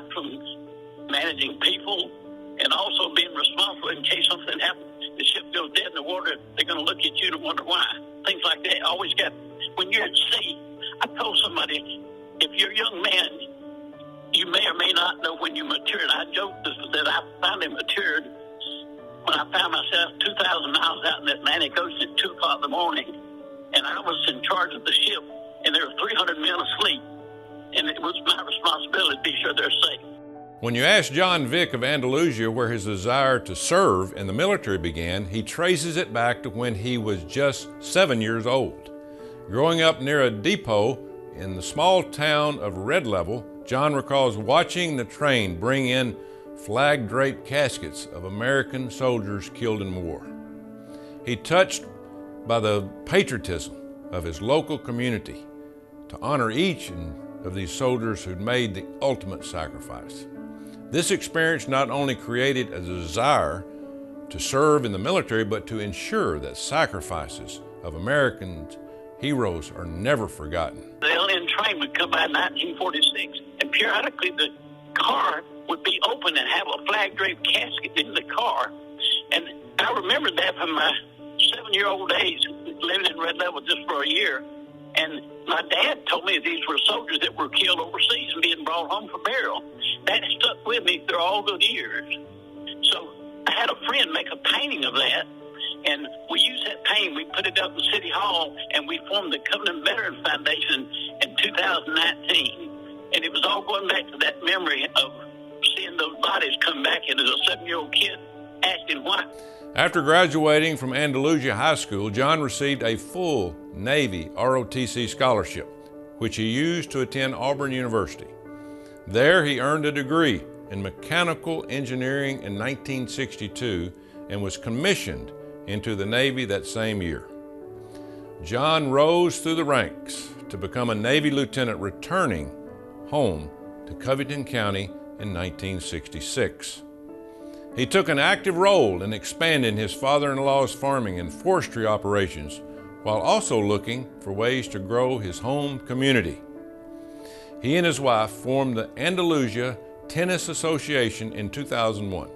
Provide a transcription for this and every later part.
aside from managing people and also being responsible in case something happens. The ship goes dead in the water, they're going to look at you and wonder why. Things like that. Always got, when you're at sea, I told somebody, if you're a young man, you may or may not know when you matured. I joked that I finally matured when I found myself 2,000 miles out in the Atlantic Ocean at 2 o'clock in the morning, and I was in charge of the ship, and there were 300 men asleep, and it was my responsibility to be sure they're safe. When you ask John Vick of Andalusia where his desire to serve in the military began, he traces it back to when he was just 7 years old. Growing up near a depot in the small town of Red Level, John recalls watching the train bring in flag-draped caskets of American soldiers killed in war. He touched by the patriotism of his local community to honor each of these soldiers who'd made the ultimate sacrifice. This experience not only created a desire to serve in the military, but to ensure that sacrifices of American heroes are never forgotten. The alien train would come by in 1946, and periodically the car would be open and have a flag-draped casket in the car. And I remember that from my 7-year-old age, living in Red Level just for a year. And my dad told me these were soldiers that were killed overseas and being brought home for burial. That stuck with me through all those years. So I had a friend make a painting of that, and we used that painting. We put it up in City Hall, and we formed the Covenant Veterans Foundation in 2019. And it was all going back to that memory of seeing those bodies come back, and as a 7-year-old kid, asking why. After graduating from Andalusia High School, John received a full Navy ROTC scholarship, which he used to attend Auburn University. There he earned a degree in mechanical engineering in 1962 and was commissioned into the Navy that same year. John rose through the ranks to become a Navy lieutenant, returning home to Covington County in 1966. He took an active role in expanding his father-in-law's farming and forestry operations, while also looking for ways to grow his home community. He and his wife formed the Andalusia Tennis Association in 2001,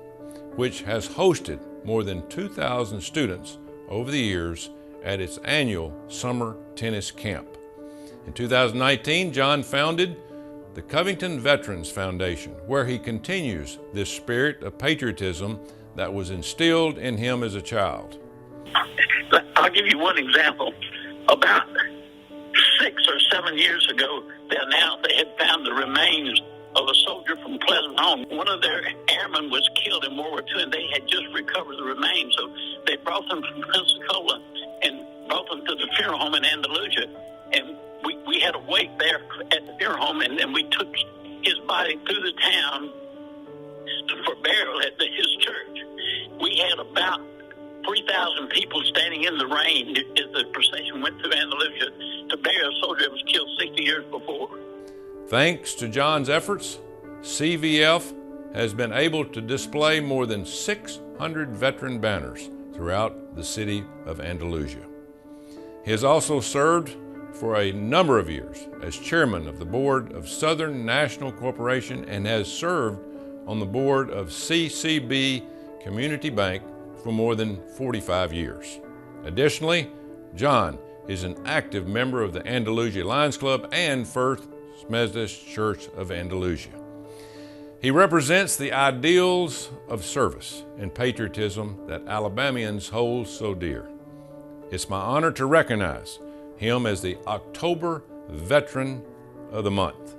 which has hosted more than 2,000 students over the years at its annual summer tennis camp. In 2019, John founded the Covington Veterans Foundation, where he continues this spirit of patriotism that was instilled in him as a child. I'll give you one example. About 6 or 7 years ago, they announced they had found the remains of a soldier from Pleasant Home. One of their airmen was killed in World War II, and they had just recovered the remains. So they brought them from Pensacola and brought them to the funeral home in Andalusia. And we had a wake there at the funeral home, and then we took his body through the town for burial at his church. We had about 3,000 people standing in the rain as the procession went through Andalusia to bury a soldier that was killed 60 years before. Thanks to John's efforts, CVF has been able to display more than 600 veteran banners throughout the city of Andalusia. He has also served for a number of years as chairman of the board of Southern National Corporation and has served on the board of CCB Community Bank for more than 45 years. Additionally, John is an active member of the Andalusia Lions Club and First Methodist Church of Andalusia. He represents the ideals of service and patriotism that Alabamians hold so dear. It's my honor to recognize him as the October Veteran of the Month.